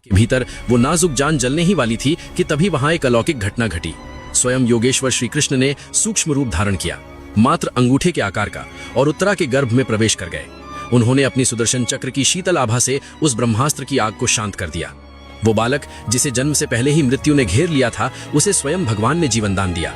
के भीतर वो नाजुक जान जलने ही वाली थी कि तभी वहां एक अलौकिक घटना घटी। स्वयं योगेश्वर श्री कृष्ण ने सूक्ष्म रूप धारण किया, मात्र अंगूठे के आकार का, और उत्तरा के गर्भ में प्रवेश कर गए। उन्होंने अपनी सुदर्शन चक्र की शीतल आभा से उस ब्रह्मास्त्र की आग को शांत कर दिया। वो बालक जिसे जन्म से पहले ही मृत्यु ने घेर लिया था, उसे स्वयं भगवान ने जीवन दान दिया।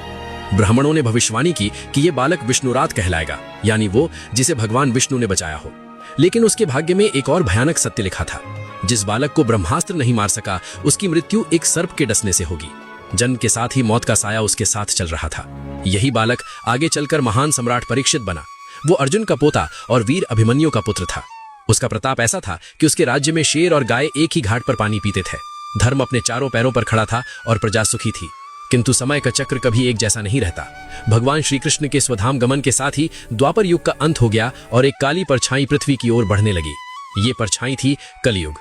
ब्राह्मणों ने भविष्यवाणी की कि ये बालक विष्णुरात कहलाएगा, यानी वो जिसे भगवान विष्णु ने बचाया हो। लेकिन उसके भाग्य में एक और भयानक सत्य लिखा था। जिस बालक को ब्रह्मास्त्र नहीं मार सका, उसकी मृत्यु एक सर्प के डसने से होगी। जन्म के साथ ही मौत का साया उसके साथ चल रहा था। यही बालक आगे चलकर महान सम्राट परीक्षित बना। वो अर्जुन का पोता और वीर अभिमन्यु का पुत्र था। उसका प्रताप ऐसा था कि उसके राज्य में शेर और गाय एक ही घाट पर पानी पीते थे। धर्म अपने चारों पैरों पर खड़ा था और प्रजा सुखी थी। किंतु समय का चक्र कभी एक जैसा नहीं रहता। भगवान श्री कृष्ण के स्वधाम गमन के साथ ही द्वापर युग का अंत हो गया और एक काली परछाई पृथ्वी की ओर बढ़ने लगी। ये परछाई थी कलयुग।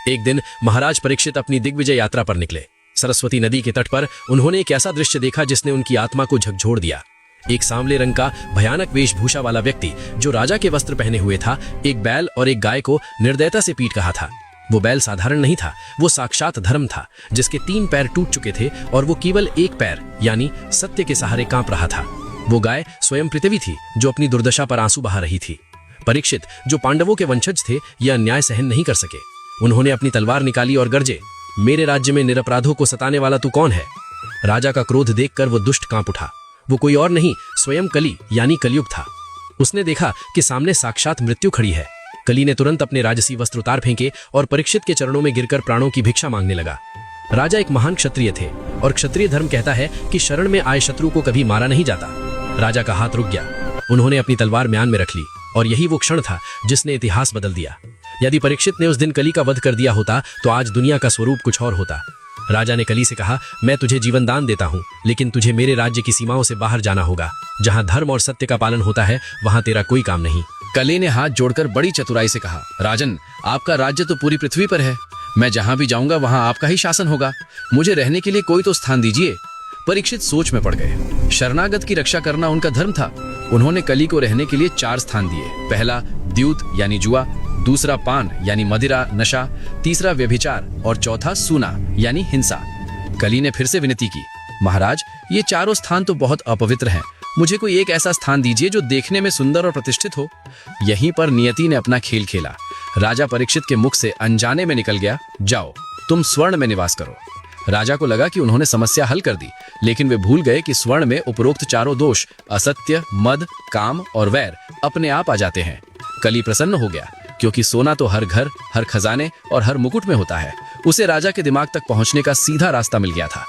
एक दिन महाराज परीक्षित अपनी दिग्विजय यात्रा पर निकले। सरस्वती नदी के तट पर उन्होंने एक ऐसा दृश्य देखा जिसने उनकी आत्मा को झकझोर दिया। एक सांवले रंग का भयानक वेशभूषा वाला व्यक्ति जो राजा के वस्त्र पहने हुए था, एक बैल और एक गाय को निर्दयता से पीट रहा था। वो बैल साधारण नहीं था, वो साक्षात धर्म था, जिसके 3 पैर टूट चुके थे और वो केवल एक पैर यानी सत्य के सहारे कांप रहा था। वो गाय स्वयं पृथ्वी थी जो अपनी दुर्दशा पर आंसू बहा रही थी। परीक्षित जो पांडवों के वंशज थे, यह अन्याय सहन नहीं कर सके। उन्होंने अपनी तलवार निकाली और गरजे, मेरे राज्य में निरपराधों को सताने वाला तू कौन है? राजा का क्रोध देखकर वो दुष्ट कांप उठा। वो कोई और नहीं, स्वयं कली यानी कलयुग था। उसने देखा कि सामने साक्षात मृत्यु खड़ी है। कली ने तुरंत अपने राजसी वस्त्र उतार फेंके और परीक्षित के चरणों में गिरकर प्राणों की भिक्षा मांगने लगा। राजा एक महान क्षत्रिय थे और क्षत्रिय धर्म कहता है कि शरण में आए शत्रु को कभी मारा नहीं जाता। राजा का हाथ रुक गया। उन्होंने अपनी तलवार म्यान में रख ली और यही वो क्षण था जिसने इतिहास बदल दिया। यदि परीक्षित ने उस दिन कली का वध कर दिया होता तो आज दुनिया का स्वरूप कुछ और होता। राजा ने कली से कहा, मैं तुझे जीवन दान देता हूँ, लेकिन तुझे मेरे राज्य की सीमाओं से बाहर जाना होगा। जहाँ धर्म और सत्य का पालन होता है, वहाँ तेरा कोई काम नहीं। कली ने हाथ जोड़कर बड़ी चतुराई से कहा, राजन, आपका राज्य तो पूरी पृथ्वी पर है। मैं जहाँ भी जाऊंगा वहाँ आपका ही शासन होगा। मुझे रहने के लिए कोई तो स्थान दीजिए। परीक्षित सोच में पड़ गए। शरणागत की रक्षा करना उनका धर्म था। उन्होंने कली को रहने के लिए 4 स्थान दिए। पहला द्यूत यानी जुआ, दूसरा पान यानी मदिरा नशा, तीसरा व्यभिचार और चौथा सूना यानी हिंसा। कली ने फिर से विनती की, महाराज, ये चारों स्थान तो बहुत अपवित्र हैं। मुझे कोई एक ऐसा स्थान दीजिए जो देखने में सुंदर और प्रतिष्ठित हो। यहीं पर नियति ने अपना खेल खेला। राजा परीक्षित के मुख से अनजाने में निकल गया, जाओ तुम स्वर्ण में निवास करो। राजा को लगा कि उन्होंने समस्या हल कर दी, लेकिन वे भूल गए कि स्वर्ण में उपरोक्त चारों दोष असत्य, मद, काम और वैर अपने आप आ जाते हैं। कली प्रसन्न हो गया, क्योंकि सोना तो हर घर, हर खजाने और हर मुकुट में होता है। उसे राजा के दिमाग तक पहुंचने का सीधा रास्ता मिल गया था।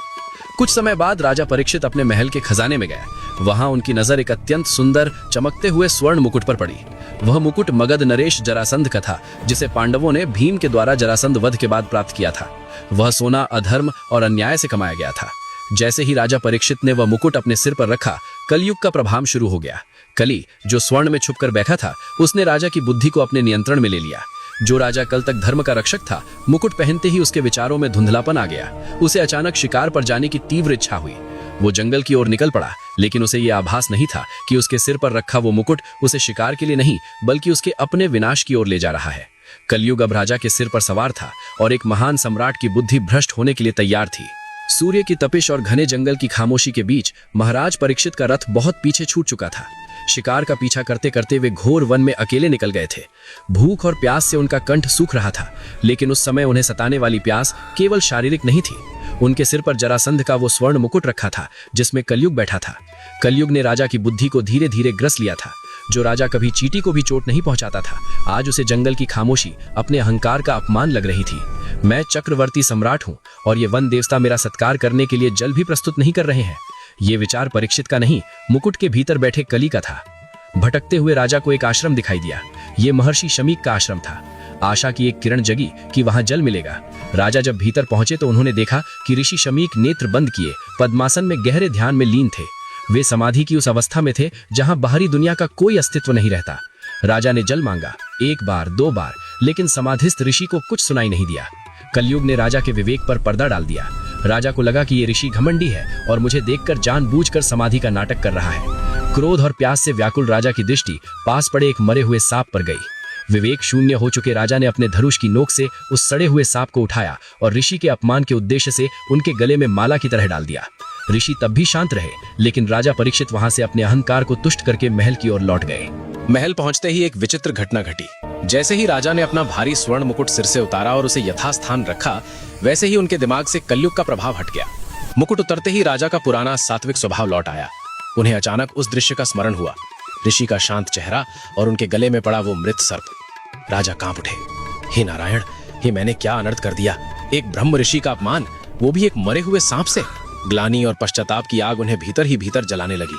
कुछ समय बाद राजा परीक्षित अपने महल के खजाने में गए। वहां उनकी नजर एक अत्यंत सुंदर चमकते हुए स्वर्ण मुकुट पर पड़ी। वह मुकुट मगध नरेश जरासंध का था, जिसे पांडवों ने भीम के द्वारा जरासंध वध के बाद प्राप्त किया था। वह सोना अधर्म और अन्याय से कमाया गया था। जैसे ही राजा परीक्षित ने वह मुकुट अपने सिर पर रखा, कलयुग का प्रभाव शुरू हो गया। कली जो स्वर्ण में छुपकर बैठा था, उसने राजा की बुद्धि को अपने नियंत्रण में ले लिया। जो राजा कल तक धर्म का रक्षक था, मुकुट पहनते ही उसके विचारों में धुंधलापन आ गया। उसे अचानक शिकार पर जाने की तीव्र इच्छा हुई। वो जंगल की ओर निकल पड़ा, लेकिन उसे यह आभास नहीं था कि उसके सिर पर रखा वो मुकुट उसे शिकार के लिए नहीं, बल्कि उसके अपने विनाश की ओर ले जा रहा है। कलयुग अब राजा के सिर पर सवार था और एक महान सम्राट की बुद्धि भ्रष्ट होने के लिए तैयार थी। सूर्य की तपिश और घने जंगल की खामोशी के बीच महाराज परीक्षित का रथ बहुत पीछे छूट चुका था। शिकार का पीछा करते करते वे घोर वन में अकेले निकल गए थे। भूख और प्यास से उनका कंठ सूख रहा था, लेकिन उस समय उन्हें सताने वाली प्यास केवल शारीरिक नहीं थी। उनके सिर पर जरासंध का वो स्वर्ण मुकुट रखा था, जिसमें कलयुग बैठा था। कलयुग ने राजा की बुद्धि को धीरे धीरे ग्रस लिया था। जो राजा कभी चींटी को भी चोट नहीं पहुंचाता था, आज उसे जंगल की खामोशी अपने अहंकार का अपमान लग रही थी। मैं चक्रवर्ती सम्राट हूँ और ये वन देवता मेरा सत्कार करने के लिए जल भी प्रस्तुत नहीं कर रहे हैं। ये विचार परीक्षित का नहीं, मुकुट के भीतर बैठे कली का था। भटकते हुए राजा को एक आश्रम दिखाई दिया। ये महर्षि शमीक का आश्रम था। आशा की एक किरण जगी कि वहां जल मिलेगा। राजा जब भीतर पहुंचे तो उन्होंने देखा कि ऋषि शमीक नेत्र बंद किए पद्मासन में गहरे ध्यान में लीन थे। वे समाधि की उस अवस्था में थे जहां बाहरी दुनिया का कोई अस्तित्व नहीं रहता। राजा ने जल मांगा, 1 बार 2 बार, लेकिन समाधिस्थ ऋषि को कुछ सुनाई नहीं दिया। कलयुग ने राजा के विवेक पर पर्दा डाल दिया। राजा को लगा कि ये ऋषि घमंडी है और मुझे देखकर जानबूझकर समाधि का नाटक कर रहा है। क्रोध और प्यास से व्याकुल राजा की दृष्टि पास पड़े एक मरे हुए सांप पर गई। विवेक शून्य हो चुके राजा ने अपने धनुष की नोक से उस सड़े हुए सांप को उठाया और ऋषि के अपमान के उद्देश्य से उनके गले में माला की तरह डाल दिया। ऋषि तब भी शांत रहे, लेकिन राजा परीक्षित वहां से अपने अहंकार को तुष्ट करके महल की ओर लौट गए। महल पहुंचते ही एक विचित्र घटना घटी। जैसे ही राजा ने अपना भारी स्वर्ण मुकुट सिर से उतारा और उसे यथास्थान रखा, वैसे ही उनके दिमाग से कलयुग का प्रभाव हट गया। मुकुट उतरते ही राजा का पुराना सात्विक स्वभाव लौट आया। उन्हें अचानक उस दृश्य का स्मरण हुआ, ऋषि का शांत चेहरा और उनके गले में पड़ा वो मृत सर्प। राजा कांप उठे। हे नारायण, ये मैंने क्या अनर्थ कर दिया। एक ब्रह्म ऋषि का अपमान, वो भी एक मरे हुए सांप से। ग्लानि और पश्चाताप की आग उन्हें भीतर ही भीतर जलाने लगी।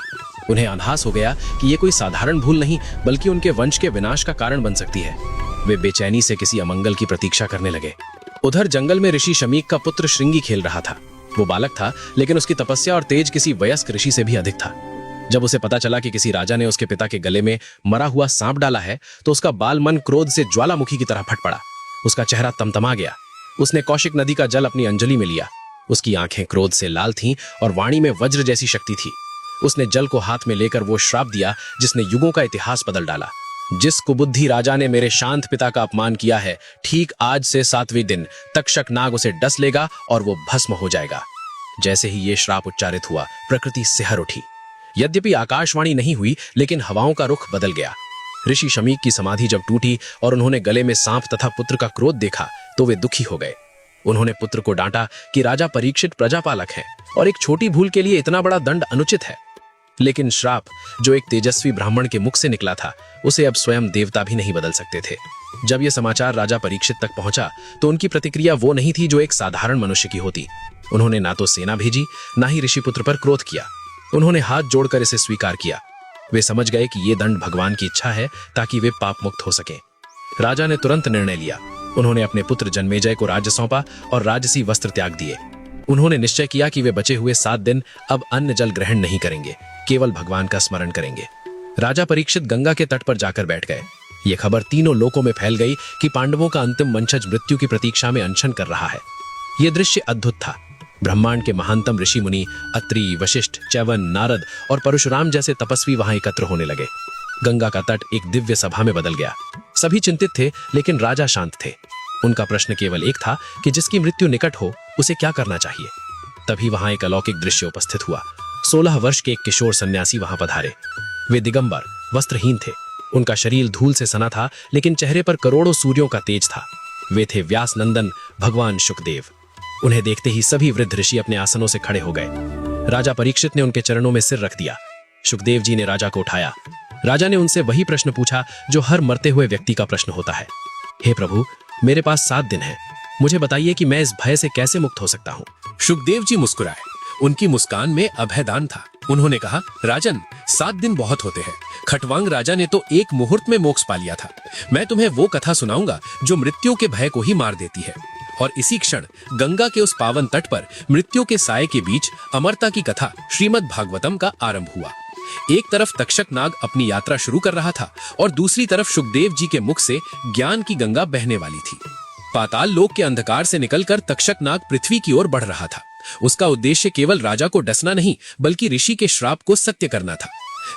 उन्हें आभास हो गया कि ये कोई साधारण भूल नहीं, बल्कि उनके वंश के विनाश का कारण बन सकती है। वे बेचैनी से किसी अमंगल की प्रतीक्षा करने लगे। उधर जंगल में ऋषि शमीक का पुत्र श्रृंगी खेल रहा था। वो बालक था, लेकिन उसकी तपस्या और तेज किसी वयस्क ऋषि से भी अधिक था। जब उसे पता चला कि किसी राजा ने उसके पिता के गले में मरा हुआ सांप डाला है, तो उसका बाल मन क्रोध से ज्वालामुखी की तरह फट पड़ा। उसका चेहरा तमतमा गया। उसने कौशिक नदी का जल अपनी अंजलि में लिया। उसकी आंखें क्रोध से लाल थीं और वाणी में वज्र जैसी शक्ति थी। उसने जल को हाथ में लेकर वो श्राप दिया जिसने युगों का इतिहास बदल डाला। जिस कुबुद्धि राजा ने मेरे शांत पिता का अपमान किया है, ठीक आज से 7वें दिन तक्षक नाग उसे डस लेगा और वो भस्म हो जाएगा। जैसे ही ये श्राप उच्चारित हुआ, प्रकृति सिहर उठी। यद्यपि आकाशवाणी नहीं हुई, लेकिन हवाओं का रुख बदल गया। ऋषि शमीक की समाधि जब टूटी और उन्होंने गले में सांप तथा पुत्र का क्रोध देखा, तो वे दुखी हो गए। उन्होंने पुत्र को डांटा कि राजा परीक्षित प्रजापालक हैं और एक छोटी भूल के लिए इतना बड़ा दंड अनुचित है। लेकिन श्राप जो एक तेजस्वी ब्राह्मण के मुख से निकला था, उसे अब स्वयं देवता भी नहीं बदल सकते थे। जब यह समाचार राजा परीक्षित तक पहुंचा, तो उनकी प्रतिक्रिया वो नहीं थी जो एक साधारण मनुष्य की होती। उन्होंने ना तो सेना भेजी, ना ही ऋषिपुत्र पर क्रोध किया। उन्होंने हाथ जोड़कर इसे स्वीकार किया। वे समझ गए कि ये दंड भगवान की इच्छा है, ताकि वे पाप मुक्त हो सकें। राजा ने तुरंत निर्णय लिया। उन्होंने अपने पुत्र जन्मेजय को राज्य सौंपा और राजसी वस्त्र त्याग दिए। उन्होंने निश्चय किया कि वे बचे हुए 7 दिन अब अन्न जल ग्रहण नहीं करेंगे, केवल भगवान का स्मरण करेंगे। राजा परीक्षित गंगा के तट पर जाकर बैठ गए। ये खबर तीनों लोकों में फैल गई कि पांडवों का अंतिम वंशज मृत्यु की प्रतीक्षा में अनशन कर रहा है। यह दृश्य अद्भुत था। ब्रह्मांड के महानतम ऋषि मुनि अत्रि, वशिष्ठ, च्यवन, नारद और परशुराम जैसे तपस्वी वहां एकत्र होने लगे। गंगा का तट एक दिव्य सभा में बदल गया। सभी चिंतित थे, लेकिन राजा शांत थे। उनका प्रश्न केवल एक था कि जिसकी मृत्यु निकट हो, उसे क्या करना चाहिए। तभी वहां एक अलौकिक दृश्य उपस्थित हुआ। 16 वर्ष के एक किशोर सन्यासी वहां पधारे। वे दिगंबर, वस्त्रहीन थे। उनका शरीर धूल से सना था, लेकिन चेहरे पर करोड़ों सूर्यों का तेज था। वे थे व्यास नंदन भगवान शुकदेव। उन्हें देखते ही सभी वृद्ध ऋषि अपने आसनों से खड़े हो गए। राजा परीक्षित ने उनके चरणों में सिर रख दिया। शुकदेव जी ने राजा को उठाया। राजा ने उनसे वही प्रश्न पूछा जो हर मरते हुए व्यक्ति का प्रश्न होता है। हे प्रभु, मेरे पास 7 दिन है। मुझे बताइए कि मैं इस भय से कैसे मुक्त हो सकता हूँ। शुकदेव जी मुस्कुराए। उनकी मुस्कान में अभयदान था। उन्होंने कहा, राजन, 7 दिन बहुत होते हैं। खटवांग राजा ने तो एक मुहूर्त में मोक्ष पा लिया था। मैं तुम्हें वो कथा सुनाऊंगा जो मृत्यु के भय को ही मार देती है। और इसी क्षण गंगा के उस पावन तट पर मृत्यु के साये के बीच अमरता की कथा श्रीमद् भागवतम का आरंभ हुआ। एक तरफ तक्षक नाग अपनी यात्रा शुरू कर रहा था और दूसरी तरफ शुकदेव जी के मुख से ज्ञान की गंगा बहने वाली थी। पाताल लोक के अंधकार से निकलकर तक्षक नाग पृथ्वी की ओर बढ़ रहा था। उसका उद्देश्य केवल राजा को डसना नहीं, बल्कि ऋषि के श्राप को सत्य करना था।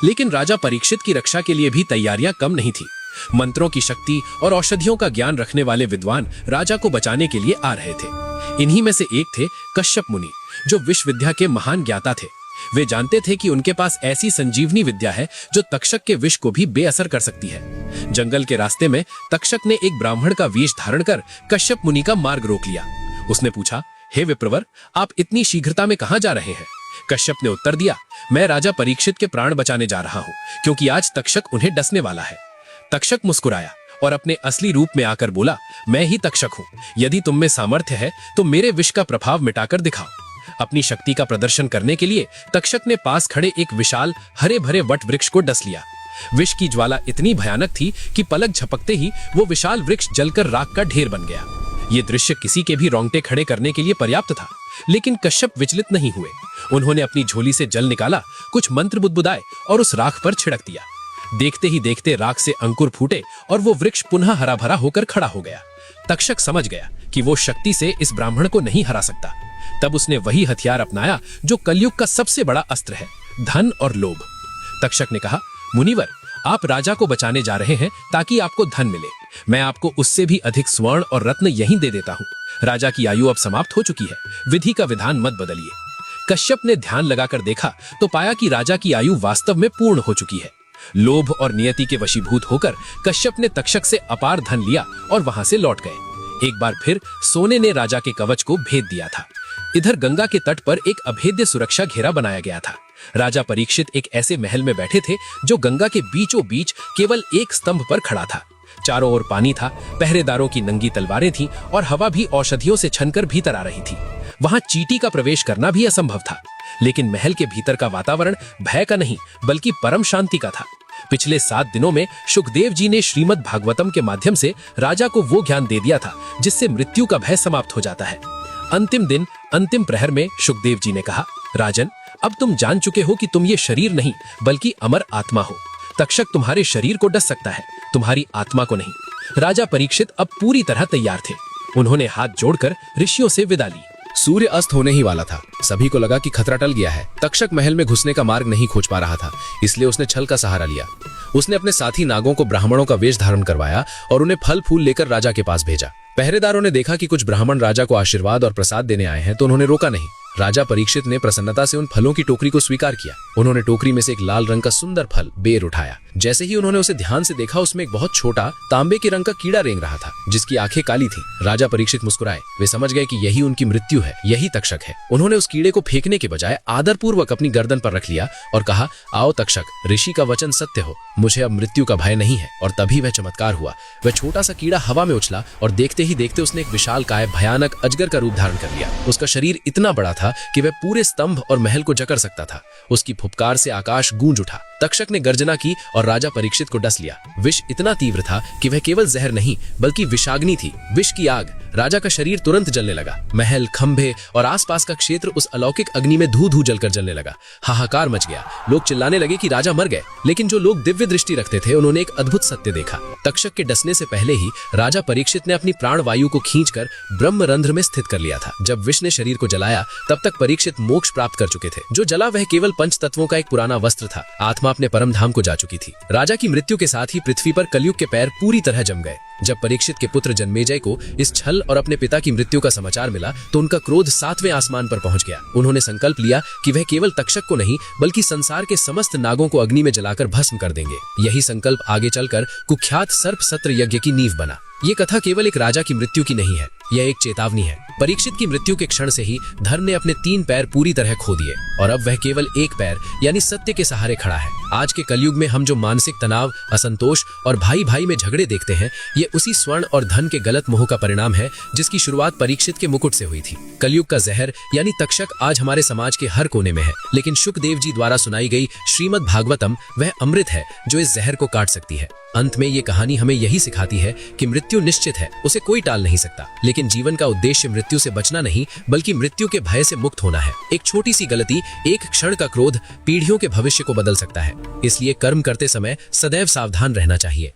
लेकिन राजा परीक्षित की रक्षा के लिए भी तैयारियां कम नहीं थी। मंत्रों की शक्ति और औषधियों का ज्ञान रखने वाले विद्वान राजा को बचाने के लिए आ रहे थे। इन्हीं में से एक थे कश्यप मुनि, जो विश्व विद्या के महान ज्ञाता थे। वे जानते थे कि उनके पास ऐसी संजीवनी विद्या है जो तक्षक के विष को भी बेअसर कर सकती है। जंगल के रास्ते में तक्षक ने एक ब्राह्मण का वेश धारण कर कश्यप मुनि का मार्ग रोक लिया। उसने पूछा, हे विप्रवर, आप इतनी शीघ्रता में कहां जा रहे हैं? कश्यप ने उत्तर दिया, मैं राजा परीक्षित के प्राण बचाने जा रहा हूं, क्योंकि आज तक्षक उन्हें डसने वाला है। तक्षक मुस्कुराया और अपने असली रूप में आकर बोला, मैं ही तक्षक हूं। यदि तुम में सामर्थ्य है तो मेरे विष का प्रभाव मिटाकर दिखाओ। अपनी शक्ति का प्रदर्शन करने के लिए तक्षक ने पास खड़े एक विशाल हरे भरे वट वृक्ष को डस लिया। विष की ज्वाला इतनी भयानक थी कि पलक झपकते ही वो विशाल वृक्ष जलकर राख का ढेर बन गया। ये दृश्य किसी के भी रोंगटे खड़े करने के लिए पर्याप्त था। लेकिन कश्यप विचलित नहीं हुए। उन्होंने अपनी झोली से जल निकाला, कुछ मंत्र बुदबुदाए और उस राख पर छिड़क दिया। देखते ही देखते राख से अंकुर फूटे और वो वृक्ष पुनः हरा भरा होकर खड़ा हो गया। तक्षक समझ गया कि वो शक्ति से इस ब्राह्मण को नहीं हरा सकता। तब उसने वही हथियार अपनाया जो कलयुग का सबसे बड़ा अस्त्र है, धन और लोभ। तक्षक ने कहा, मुनिवर, आप राजा को बचाने जा रहे हैं ताकि आपको धन मिले। मैं आपको उससे भी अधिक स्वर्ण और रत्न यहीं दे देता हूँ। राजा की आयु अब समाप्त हो चुकी है, विधि का विधान मत बदलिए। कश्यप ने ध्यान लगाकर देखा तो पाया कि राजा की आयु वास्तव में पूर्ण हो चुकी है। लोभ और नियति के वशीभूत होकर कश्यप ने तक्षक से अपार धन लिया और वहां से लौट गए। एक बार फिर सोने ने राजा के कवच को भेद दिया था। इधर गंगा के तट पर एक अभेद्य सुरक्षा घेरा बनाया गया था। राजा परीक्षित एक ऐसे महल में बैठे थे जो गंगा के बीचों बीच केवल एक स्तंभ पर खड़ा था। चारों ओर पानी था, पहरेदारों की नंगी तलवारें थीं और हवा भी औषधियों से छनकर भीतर आ रही थी। वहां चींटी का प्रवेश करना भी असंभव था, लेकिन महल के भीतर का वातावरण भय का नहीं बल्कि परम शांति का था। पिछले 7 दिनों में शुकदेव जी ने श्रीमद् भागवतम के माध्यम से राजा को वो ज्ञान दे दिया था जिससे मृत्यु का भय समाप्त हो जाता है। अंतिम दिन अंतिम प्रहर में शुकदेव जी ने कहा, राजन, अब तुम जान चुके हो कि तुम ये शरीर नहीं बल्कि अमर आत्मा हो। तक्षक तुम्हारे शरीर को डस सकता है, तुम्हारी आत्मा को नहीं। राजा परीक्षित अब पूरी तरह तैयार थे। उन्होंने हाथ जोड़कर ऋषियों से विदा ली। सूर्य अस्त होने ही वाला था। सभी को लगा कि खतरा टल गया है। तक्षक महल में घुसने का मार्ग नहीं खोज पा रहा था, इसलिए उसने छल का सहारा लिया। उसने अपने साथी नागों को ब्राह्मणों का वेश धारण करवाया और उन्हें फल फूल लेकर राजा के पास भेजा। पहरेदारों ने देखा कि कुछ ब्राह्मण राजा को आशीर्वाद और प्रसाद देने आए हैं तो उन्होंने रोका नहीं। राजा परीक्षित ने प्रसन्नता से उन फलों की टोकरी को स्वीकार किया। उन्होंने टोकरी में से एक लाल रंग का सुंदर फल बेर उठाया। जैसे ही उन्होंने उसे ध्यान से देखा, उसमें एक बहुत छोटा तांबे के रंग का कीड़ा रेंग रहा था जिसकी आंखें काली थीं। राजा परीक्षित मुस्कुराए। वे समझ गए कि यही उनकी मृत्यु है, यही तक्षक है। उन्होंने उस कीड़े को फेंकने के बजाय आदरपूर्वक अपनी गर्दन पर रख लिया और कहा, आओ तक्षक, ऋषि का वचन सत्य हो, मुझे अब मृत्यु का भय नहीं है। और तभी वह चमत्कार हुआ। वह छोटा सा कीड़ा हवा में उछला और देखते ही देखते उसने एक विशालकाय भयानक अजगर का रूप धारण कर लिया। उसका शरीर इतना बड़ा था कि वह पूरे स्तंभ और महल को जकड़ सकता था। उसकी फुफकार से आकाश गूंज उठा। तक्षक ने गर्जना की और राजा परीक्षित को डस लिया। विष इतना तीव्र था कि वह केवल जहर नहीं बल्कि विषाग्नि थी, विष की आग। राजा का शरीर तुरंत जलने लगा। महल, खंभे और आसपास का क्षेत्र उस अलौकिक अग्नि में धू धू जलकर जलने लगा। हाहाकार मच गया। लोग चिल्लाने लगे कि राजा मर गए। लेकिन जो लोग दिव्य दृष्टि रखते थे उन्होंने एक अद्भुत सत्य देखा। तक्षक के डसने से पहले ही राजा परीक्षित ने अपनी प्राण वायु को खींचकर ब्रह्मरंध्र में स्थित कर लिया था। जब विष ने शरीर को जलाया तब तक परीक्षित मोक्ष प्राप्त कर चुके थे। जो जला वह केवल पंच तत्वों का एक पुराना वस्त्र था। आत्मा अपने परम धाम को जा चुकी थी। राजा की मृत्यु के साथ ही पृथ्वी पर कलयुग के पैर पूरी तरह जम गए। जब परीक्षित के पुत्र जन्मेजय को इस छल और अपने पिता की मृत्यु का समाचार मिला तो उनका क्रोध 7वें आसमान पर पहुंच गया। उन्होंने संकल्प लिया कि वह केवल तक्षक को नहीं बल्कि संसार के समस्त नागों को अग्नि में जलाकर भस्म कर देंगे। यही संकल्प आगे चलकर कुख्यात सर्प सत्र यज्ञ की नींव बना। ये कथा केवल एक राजा की मृत्यु की नहीं है, यह एक चेतावनी है। परीक्षित की मृत्यु के क्षण से ही धर्म ने अपने 3 पैर पूरी तरह खो दिए और अब वह केवल एक पैर यानी सत्य के सहारे खड़ा है। आज के कलयुग में हम जो मानसिक तनाव, असंतोष और भाई भाई में झगड़े देखते हैं, ये उसी स्वर्ण और धन के गलत मोह का परिणाम है जिसकी शुरुआत परीक्षित के मुकुट से हुई थी। कलयुग का जहर यानी तक्षक आज हमारे समाज के हर कोने में है, लेकिन शुकदेव जी द्वारा सुनाई गई श्रीमद् भागवतम वह अमृत है जो इस जहर को काट सकती है। अंत में ये कहानी हमें यही सिखाती है कि मृत्यु निश्चित है, उसे कोई टाल नहीं सकता। लेकिन जीवन का उद्देश्य मृत्यु से बचना नहीं बल्कि मृत्यु के भय से मुक्त होना है। एक छोटी सी गलती, एक क्षण का क्रोध पीढ़ियों के भविष्य को बदल सकता है। इसलिए कर्म करते समय सदैव सावधान रहना चाहिए।